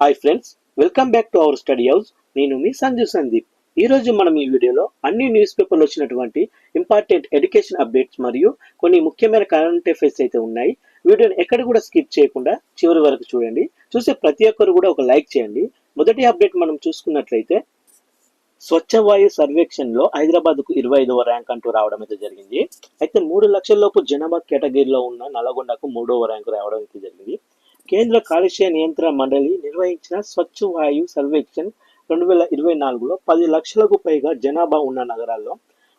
Hi friends, welcome back to our study house. నేను మీ సంజు సందీప్. ఈ రోజు మనం ఈ వీడియోలో అన్ని న్యూస్ పేపర్లు వచ్చినటువంటి ఇంపార్టెంట్ ఎడ్యుకేషన్ అప్డేట్స్ మరియు కొన్ని ముఖ్యమైన కరెంట్ అఫైర్స్ అయితే ఉన్నాయి. వీడియోని ఎక్కడ కూడా స్కిప్ చేయకుండా చివరి వరకు చూడండి. చూసే ప్రతి ఒక్కరు కూడా ఒక లైక్ చేయండి. మొదటి అప్డేట్ మనం చూసుకున్నట్లయితే స్వచ్ఛ వాయు సర్వేక్షణలో హైదరాబాద్కు 25వ ర్యాంక్ అంటూ రావడం అయితే జరిగింది. అయితే 3 లక్షల లోపు జనాభా కేటగిరీలో ఉన్న నల్గొండకు 3వ ర్యాంకు రావడం అయితే జరిగింది. కేంద్ర కాలుష్య నియంత్రణ మండలి నిర్వహించిన స్వచ్ఛ వాయు సర్వేక్షణ్ 2024లో 10 లక్షలకు పైగా జనాభా ఉన్న నగరాల్లో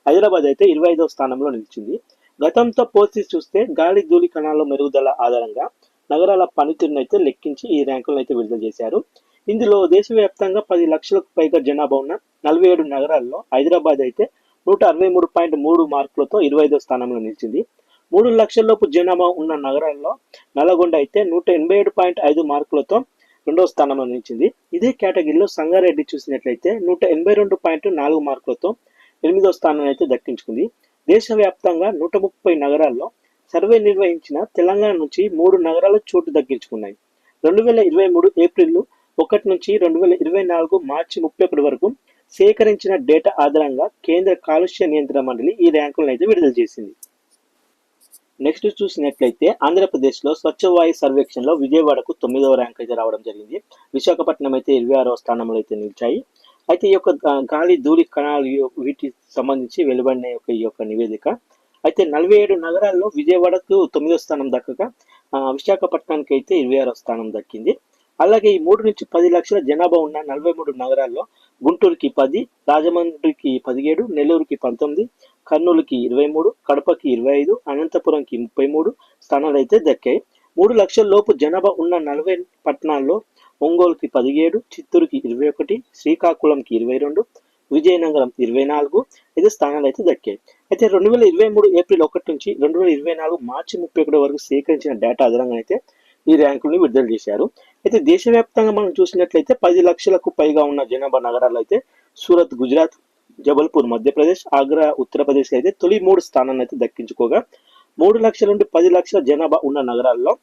హైదరాబాద్ అయితే 25వ స్థానంలో నిలిచింది. గతంతో పోల్చి చూస్తే గాలి ధూళి కణాల మెరుగుదల ఆధారంగా నగరాల పనితీరును అయితే లెక్కించి ఈ ర్యాంకులను అయితే విడుదల చేశారు. ఇందులో దేశవ్యాప్తంగా 10 లక్షలకు పైగా జనాభా ఉన్న 47 నగరాల్లో హైదరాబాద్ అయితే 163.3 మార్కులతో 25వ స్థానంలో నిలిచింది. 3 లక్షల లోపు జనాభా ఉన్న నగరాల్లో నల్గొండ అయితే 187.5 మార్కులతో 2వ స్థానంలో నిలిచింది. ఇదే కేటగిరీలో సంగారెడ్డి చూసినట్లయితే 182.4 మార్కులతో 8వ స్థానాన్ని అయితే దక్కించుకుంది. దేశవ్యాప్తంగా 130 నగరాల్లో సర్వే నిర్వహించిన తెలంగాణ నుంచి 3 నగరాలు చోటు దక్కించుకున్నాయి. 2023 ఏప్రిల్ 1 నుంచి 2024 మార్చి 31 వరకు సేకరించిన డేటా ఆధారంగా కేంద్ర కాలుష్య నియంత్రణ మండలి ఈ ర్యాంకులను అయితే విడుదల చేసింది. నెక్స్ట్ చూసినట్లయితే ఆంధ్రప్రదేశ్లో స్వచ్ఛ వాయు సర్వేక్షణలో విజయవాడకు 9వ ర్యాంక్ అయితే రావడం జరిగింది. విశాఖపట్నం అయితే 26వ స్థానంలో అయితే నిలిచాయి. అయితే ఈ యొక్క గాలి ధూళి కణాలు వీటికి సంబంధించి వెలువడిన ఈ యొక్క నివేదిక అయితే 47 నగరాల్లో విజయవాడకు 9వ స్థానం దక్కగా విశాఖపట్నానికి అయితే 26వ స్థానం దక్కింది. అలాగే ఈ 3 నుంచి 10 లక్షల జనాభా ఉన్న 43 నగరాల్లో గుంటూరుకి 10, రాజమండ్రికి 17, నెల్లూరుకి 19, కర్నూలుకి 23, కడపకి 25, అనంతపురంకి 33 స్థానాలు అయితే దక్కాయి. 3 లక్షల లోపు జనాభా ఉన్న 40 పట్టణాల్లో ఒంగోలుకి 17, చిత్తూరుకి 21, శ్రీకాకుళంకి 22, విజయనగరం 24 అయితే స్థానాలు అయితే దక్కాయి. అయితే 2023 ఏప్రిల్ 1 నుంచి 2024 మార్చి 31 వరకు సేకరించిన డేటా ఆధారంగా అయితే ఈ ర్యాంకుల్ని విడుదల చేశారు. అయితే దేశవ్యాప్తంగా మనం చూసినట్లయితే 10 లక్షలకు పైగా ఉన్న జనాభా నగరాలు అయితే సూరత్ గుజరాత్, జబల్పూర్ మధ్యప్రదేశ్, ఆగ్రా ఉత్తరప్రదేశ్ అయితే తొలి 3 స్థానాన్ని అయితే దక్కించుకోగా 3 లక్షల నుండి 10 లక్షల జనాభా ఉన్న నగరాల్లో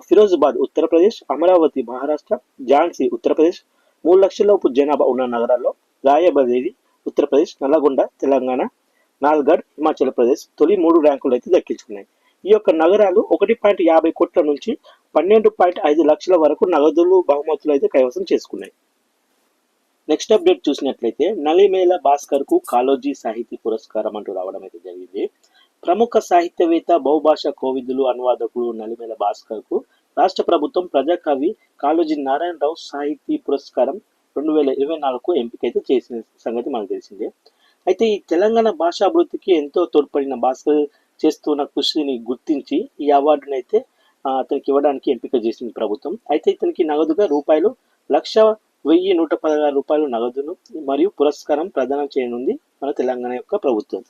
ఫిరోజాబాద్ ఉత్తరప్రదేశ్, అమరావతి మహారాష్ట్ర, ఝాన్సీ ఉత్తరప్రదేశ్, 3 లక్షల లోపు జనాభా ఉన్న నగరాల్లో రాయబరేలీ ఉత్తరప్రదేశ్, నల్గొండ తెలంగాణ, నాల్గఢ్ హిమాచల్ ప్రదేశ్ తొలి 3 ర్యాంకులు అయితే దక్కించుకున్నాయి. ఈ యొక్క నగరాలు 1.50 కోట్ల నుంచి 12.5 లక్షల వరకు నగదులు బహుమతులు అయితే కైవసం చేసుకున్నాయి. నెక్స్ట్ అప్డేట్ చూసినట్లయితే నలిమేల భాస్కర్ కు కాళోజీ సాహితీ పురస్కారం అంటూ రావడం అయితే జరిగింది. ప్రముఖ సాహిత్యవేత్త, బహుభాషా కోవిదులు, అనువాదకులు నలిమేల భాస్కర్ కు రాష్ట్ర ప్రభుత్వం ప్రజాకవి కాళోజీ నారాయణరావు సాహితీ పురస్కారం 2024కు ఎంపికైతే చేసిన సంగతి మనకు తెలిసిందే. అయితే ఈ తెలంగాణ భాషాభివృద్ధికి ఎంతో తోడ్పడిన భాస్కర్ చేస్తున్న కృషిని గుర్తించి ఈ అవార్డుని అయితే అతనికి ఇవ్వడానికి ఎంపిక చేసింది ప్రభుత్వం. అయితే ఇతనికి నగదుగా రూపాయలు నగదును మరియు పురస్కారం ప్రదానం చేయనుంది మన తెలంగాణ యొక్క ప్రభుత్వం.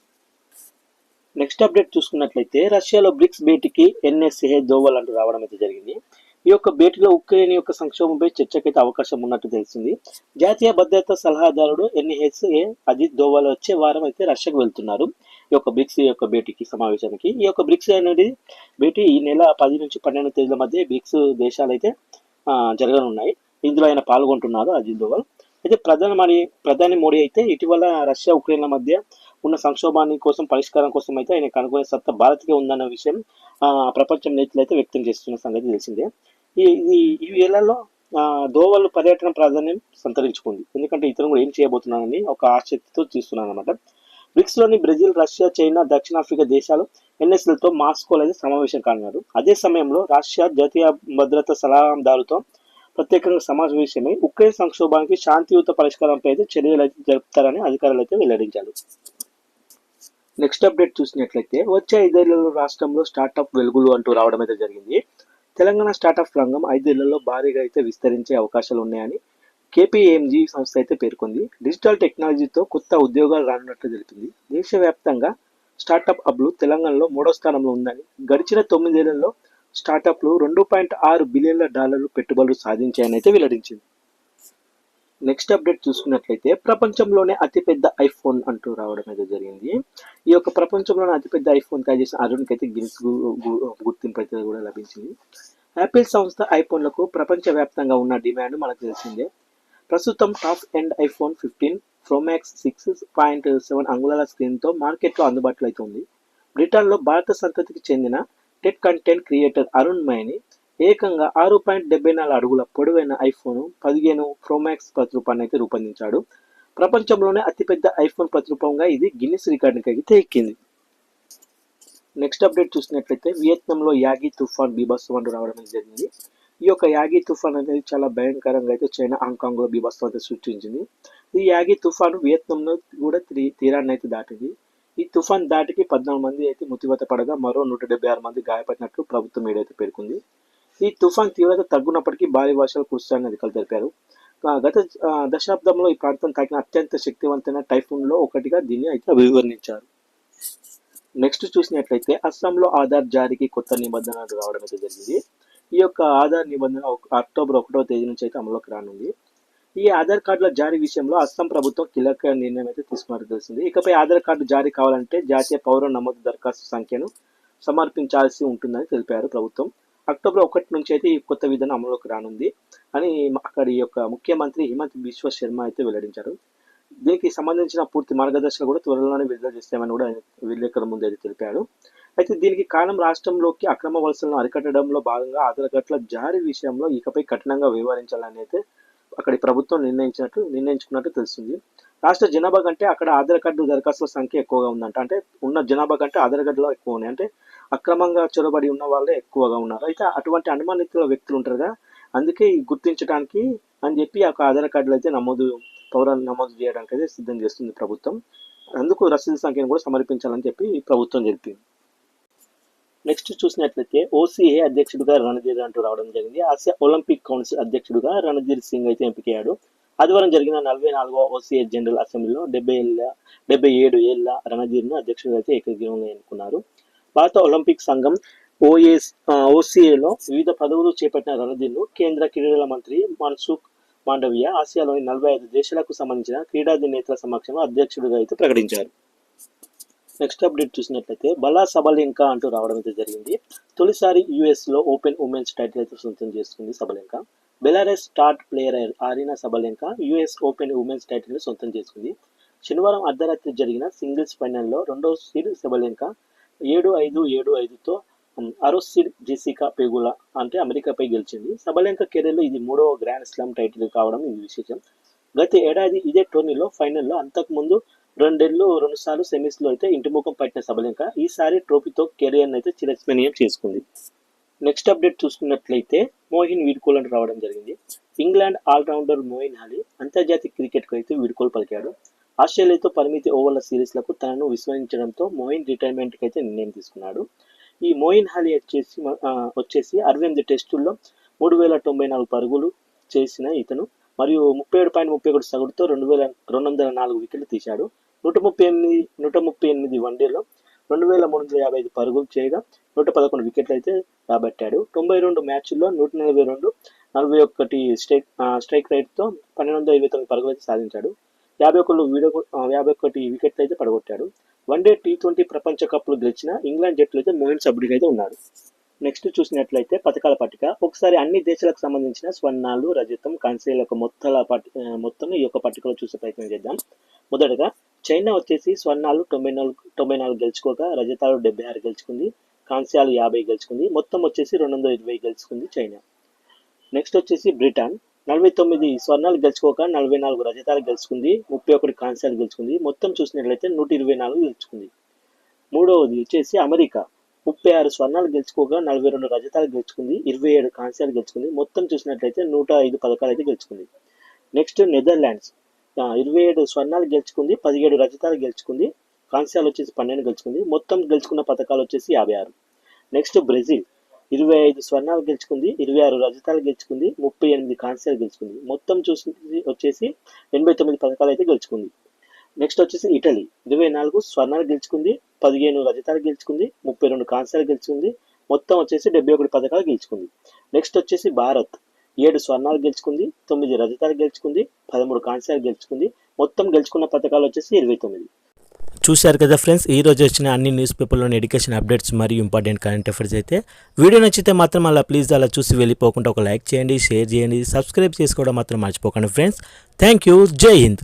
నెక్స్ట్ అప్డేట్ చూసుకున్నట్లయితే రష్యాలో బ్రిక్స్ భేటీకి ఎన్ఎస్ఏ దోవల్ అంటూ రావడం అయితే జరిగింది. ఈ యొక్క భేటీలో ఉక్రెయిన్ యొక్క సంక్షోభంపై చర్చకైతే అవకాశం ఉన్నట్టు తెలిసింది. జాతీయ భద్రతా సలహాదారుడు ఎన్ఎస్ఏ అజిత్ దోవల్ వచ్చే వారం అయితే రష్యాకు వెళ్తున్నారు ఈ యొక్క బ్రిక్స్ యొక్క భేటీకి సమావేశానికి. ఈ యొక్క బ్రిక్స్ అనేది భేటీ ఈ నెల 10 నుంచి 12 తేదీల మధ్య బ్రిక్స్ దేశాలు అయితే జరగనున్నాయి. ఇందులో ఆయన పాల్గొంటున్నారు అజిత్ దోవల్. అయితే ప్రధాని మోడీ అయితే ఇటీవల రష్యా ఉక్రెయిన్ల మధ్య ఉన్న సంక్షోభాన్ని కోసం పరిష్కారం కోసం అయితే ఆయన కనుగొనే సత్తా భారత్కే ఉందన్న విషయం ప్రపంచం నేతలు అయితే వ్యక్తం చేస్తున్న సంగతి తెలిసిందే. ఈ వేళల్లో దోవల్ పర్యటన ప్రాధాన్యం సంతరించుకుంది. ఎందుకంటే ఇతను కూడా ఏం చేయబోతున్నానని ఒక ఆసక్తితో చూస్తున్నాను అనమాట. బ్రిక్స్ లోని బ్రెజిల్, రష్యా, చైనా, దక్షిణాఫ్రికా దేశాలు ఎన్ఎస్ఎల్తో మాస్కోలో అయితే సమావేశం కానున్నారు. అదే సమయంలో రష్యా జాతీయ భద్రతా సలహాదారుతో ప్రత్యేకంగా సమావేశమై ఉక్రెయిన్ సంక్షోభానికి శాంతియుత పరిష్కారంపై అయితే చర్యలు అయితే జరుపుతారని అధికారులు అయితే వెల్లడించారు. నెక్స్ట్ అప్డేట్ చూసినట్లయితే వచ్చే 5 ఏళ్లలో రాష్ట్రంలో స్టార్టప్ వెలుగులు అంటూ రావడం అయితే జరిగింది. తెలంగాణ స్టార్టప్ రంగం 5 ఏళ్లలో భారీగా అయితే విస్తరించే అవకాశాలు ఉన్నాయని కేపీఎంజీ సంస్థ అయితే పేర్కొంది. డిజిటల్ టెక్నాలజీతో కొత్త ఉద్యోగాలు రానున్నట్లు తెలిపింది. దేశవ్యాప్తంగా స్టార్టప్ హబ్లు తెలంగాణలో 3వ స్థానంలో ఉందని, గడిచిన 9 ఏళ్లలో స్టార్టప్లు $2.6 బిలియన్ల పెట్టుబడులు సాధించాయని అయితే వెల్లడించింది. నెక్స్ట్ అప్డేట్ చూసుకున్నట్లయితే ప్రపంచంలోనే అతిపెద్ద ఐఫోన్ అంటూ రావడం అయితే జరిగింది. ఈ యొక్క ప్రపంచంలోనే అతిపెద్ద ఐఫోన్ తయారు చేసిన అరుణ్కి అయితే గిన్నిస్ గుర్తింపు అయితే కూడా లభించింది. యాపిల్ సంస్థ ఐఫోన్లకు ప్రపంచవ్యాప్తంగా ఉన్న డిమాండ్ మనకు తెలిసిందే. ప్రస్తుతం top end iPhone 15 pro max 6.7 అంగుళాల స్క్రీన్తో మార్కెట్లో అందుబాటులో అయితే ఉంది. బ్రిటన్లో భారత సంతతికి చెందిన టెక్ కంటెంట్ క్రియేటర్ అరుణ్ మైని ఏకంగా 6.74 అడుగుల పొడవైన ఐఫోన్ 15 ప్రో మ్యాక్స్ ప్రతిరూపాన్ని అయితే రూపొందించాడు. ప్రపంచంలోనే అతిపెద్ద ఐఫోన్ ప్రతిరూపంగా ఇది గిన్నిస్ రికార్డుకి అయితే ఎక్కింది. నెక్స్ట్ అప్డేట్ చూసినట్లయితే వియత్నాంలో యాగి తుఫాన్ బీభత్సం అంటూ రావడం జరిగింది. ఈ యొక్క యాగి తుఫాన్ అనేది చాలా భయంకరంగా అయితే చైనా హాంకాంగ్లో బీభత్సం అయితే సృష్టించింది. ఈ యాగి తుఫాను వియత్నాంలో కూడా తీరాన్ని అయితే దాటింది. ఈ తుఫాన్ దాటికి 14 మంది అయితే మృత్యువాత పడగా మరో 176 మంది గాయపడినట్లు ప్రభుత్వం మీడియా అయితే పేర్కొంది. ఈ తుఫాన్ తీవ్రత తగ్గున్నప్పటికీ భారీ వర్షాలు కురుస్తాయని అధికారులు తెలిపారు. గత దశాబ్దంలో ఈ ప్రాంతం తాకిన అత్యంత శక్తివంతమైన టైఫూన్లో ఒకటిగా దీన్ని అయితే అభివర్ణించారు. నెక్స్ట్ చూసినట్లయితే అస్సాంలో ఆధార్ జారీకి కొత్త నిబంధనలు రావడం అయితే జరిగింది. ఈ యొక్క ఆధార్ నిబంధన అక్టోబర్ 1వ తేదీ నుంచి అయితే అమలులోకి రానుంది. ఈ ఆధార్ కార్డుల జారీ విషయంలో అస్సాం ప్రభుత్వం కీలక నిర్ణయం అయితే తీసుకున్నట్టు తెలిసింది. ఇకపై ఆధార్ కార్డు జారీ కావాలంటే జాతీయ పౌర నమోదు దరఖాస్తు సంఖ్యను సమర్పించాల్సి ఉంటుందని తెలిపారు ప్రభుత్వం. అక్టోబర్ 1 నుంచి అయితే ఈ కొత్త విధానం అమలులోకి రానుంది అని అక్కడి యొక్క ముఖ్యమంత్రి హిమంత్ బిశ్వ శర్మ అయితే వెల్లడించారు. దీనికి సంబంధించిన పూర్తి మార్గదర్శనం కూడా త్వరలోనే విడుదల చేస్తామని కూడా విలేకరుల ముందు అయితే తెలిపాడు. అయితే దీనికి కారణం రాష్ట్రంలోకి అక్రమ వలసలను అరికట్టడంలో భాగంగా ఆధార్ కార్డుల జారీ విషయంలో ఇకపై కఠినంగా వ్యవహరించాలని అయితే అక్కడి ప్రభుత్వం నిర్ణయించుకున్నట్టు తెలుస్తుంది. రాష్ట్ర జనాభా కంటే అక్కడ ఆధార్ కార్డు దరఖాస్తుల సంఖ్య ఎక్కువగా ఉందంట. అంటే ఉన్న జనాభా కంటే ఆధార్ కార్డులో ఎక్కువ ఉన్నాయి. అంటే అక్రమంగా చొరబడి ఉన్న వాళ్ళే ఎక్కువగా ఉన్నారు. అయితే అటువంటి అనుమానితుల వ్యక్తులు ఉంటారుగా, అందుకే గుర్తించడానికి అని చెప్పి ఆ ఆధార్ కార్డులు అయితే పౌరాలను నమోదు చేయడానికి అయితే సిద్ధం చేస్తుంది ప్రభుత్వం. అందుకు రసీదు సంఖ్యను కూడా సమర్పించాలని చెప్పి ప్రభుత్వం చెప్పింది. నెక్స్ట్ చూసినట్లయితే ఓసీఏ అధ్యక్షుడిగా రణధీర్ అంటూ రావడం జరిగింది. ఆసియా ఒలింపిక్ కౌన్సిల్ అధ్యక్షుడిగా రణధీర్ సింగ్ అయితే ఎంపికయ్యాడు. ఆదివారం జరిగిన 44వ ఓసీఏ జనరల్ అసెంబ్లీలో 77 ఏళ్ల రణధీర్ను అధ్యక్షుడిగా అయితే ఏకగ్రీవంగా ఎన్నుకున్నారు. భారత ఒలింపిక్ సంఘం ఓసీఏలో వివిధ పదవులు చేపట్టిన రణధీర్ను కేంద్ర క్రీడల మంత్రి మన్సుఖ్ మాండవియా ఆసియాలోని 45 దేశాలకు సంబంధించిన క్రీడాధినేతల సమక్షంలో అధ్యక్షుడిగా అయితే ప్రకటించారు. నెక్స్ట్ అప్డేట్ చూసినట్లయితే బలా సబలెంకా అంటూ రావడం అయితే జరిగింది. తొలిసారి యుఎస్లో ఓపెన్ ఉమెన్స్ టైటిల్ అయితే సొంతం చేసుకుంది Sabalenka. Belarus star player Aryna Sabalenka US Open women's టైటిల్ని సొంతం చేసుకుంది. శనివారం అర్ధరాత్రి జరిగిన సింగిల్స్ ఫైనల్లో 2వ సీడ్ సబలెంకా 7-5, 7-5తో ఆరో సీడ్ జెసికా పెగులా అంటే అమెరికాపై గెలిచింది. సబలెంకా కెరీర్లో ఇది 3వ గ్రాండ్ స్లామ్ టైటిల్ కావడం ఇది విశేషం. గత ఏడాది ఇదే టోర్నీలో ఫైనల్లో అంతకుముందు 2 సార్లు సెమీస్లో అయితే ఇంటిముఖం పట్టిన సబలెంకా ఈసారి ట్రోఫీతో కెరియర్ని అయితే చిరస్మరణీయం చేసుకుంది. నెక్స్ట్ అప్డేట్ చూసుకున్నట్లయితే మోయిన్ వీడ్కోలు అంటూ రావడం జరిగింది. ఇంగ్లాండ్ ఆల్రౌండర్ మోయిన్ అలీ అంతర్జాతీయ క్రికెట్కు అయితే వీడ్కోలు పలికాడు. ఆస్ట్రేలియాతో పరిమితి ఓవర్ల సిరీస్లకు తనను విస్మరించడంతో మోయిన్ రిటైర్మెంట్కి అయితే నిర్ణయం తీసుకున్నాడు. ఈ మోయిన్ అలీ వచ్చేసి 68 టెస్టుల్లో 3094 పరుగులు చేసిన ఇతను మరియు 37.31 సగటుతో 204 వికెట్లు తీశాడు. 138 వన్డేలో 2355 పరుగులు చేయగా 111 వికెట్లు అయితే రాబట్టాడు. 92 మ్యాచ్ల్లో 142, 41 స్ట్రైక్ రేట్తో 1229 పరుగులు అయితే సాధించాడు. 51 వికెట్లు అయితే పడగొట్టాడు. వన్డే T20 ప్రపంచ కప్లు గెలిచిన ఇంగ్లాండ్ జట్లు అయితే మోయిన్ సభ్యుడిగా అయితే ఉన్నాడు. నెక్స్ట్ చూసినట్లయితే పథకాల పట్టిక. ఒకసారి అన్ని దేశాలకు సంబంధించిన స్వర్ణాలు, రజతం, కాంస్యాల యొక్క మొత్తం ఈ యొక్క పట్టికలో చూసే ప్రయత్నం చేద్దాం. మొదటగా చైనా వచ్చేసి స్వర్ణాలు 94 గెలుచుకోగా రజతాలు 76 గెలుచుకుంది, కాంస్యాలు 50 గెలుచుకుంది, మొత్తం వచ్చేసి 220 గెలుచుకుంది చైనా. నెక్స్ట్ వచ్చేసి బ్రిటన్ 49 స్వర్ణాలు గెలుచుకోక 44 రజతాలు గెలుచుకుంది, 31 కాంస్యాలు గెలుచుకుంది, మొత్తం చూసినట్లయితే 124 గెలుచుకుంది. మూడవది వచ్చేసి అమెరికా 36 స్వర్ణాలు గెలుచుకోగా 42 రజతాలు గెలుచుకుంది, 27 కాంస్యాలు గెలుచుకుంది, మొత్తం చూసినట్లయితే 105 పథకాలు అయితే గెలుచుకుంది. నెక్స్ట్ నెదర్లాండ్స్ 27 స్వర్ణాలు గెలుచుకుంది, 17 రజతాలు గెలుచుకుంది, కాంస్యాలు వచ్చేసి 12 గెలుచుకుంది, మొత్తం గెలుచుకున్న పథకాలు వచ్చేసి 56. నెక్స్ట్ బ్రెజిల్ 25 స్వర్ణాలు గెలుచుకుంది, 26 రజతాలు గెలుచుకుంది, 38 కాంస్యాలు గెలుచుకుంది, మొత్తం వచ్చేసి 89 పథకాలు అయితే గెలుచుకుంది. నెక్స్ట్ వచ్చేసి ఇటలీ 24 స్వర్ణాలు గెలుచుకుంది, 15 రజతాలు గెలుచుకుంది, 32 కాంస్యాలు గెలుచుకుంది, మొత్తం వచ్చేసి 71 పథకాలు గెలుచుకుంది. నెక్స్ట్ వచ్చేసి భారత్ 7 స్వర్ణాలు గెలుచుకుంది, 9 రజతాలు గెలుచుకుంది, 13 కాంస్యాలు గెలుచుకుంది, మొత్తం గెలుచుకున్న పథకాలు వచ్చేసి 29. చూశారు కదా ఫ్రెండ్స్, ఈ రోజు వచ్చిన అన్ని న్యూస్ పేపర్లోని ఎడ్యుకేషన్ అప్డేట్స్ మరియు ఇంపార్టెంట్ కరెంట్ అఫైర్స్ అయితే. వీడియో నచ్చితే మాత్రం అలా ప్లీజ్ అలా చూసి వెళ్ళిపోకుండా ఒక లైక్ చేయండి, షేర్ చేయండి, సబ్స్క్రైబ్ చేసుకోవడం మాత్రం మర్చిపోకండి ఫ్రెండ్స్. Thank you. జై హింద్.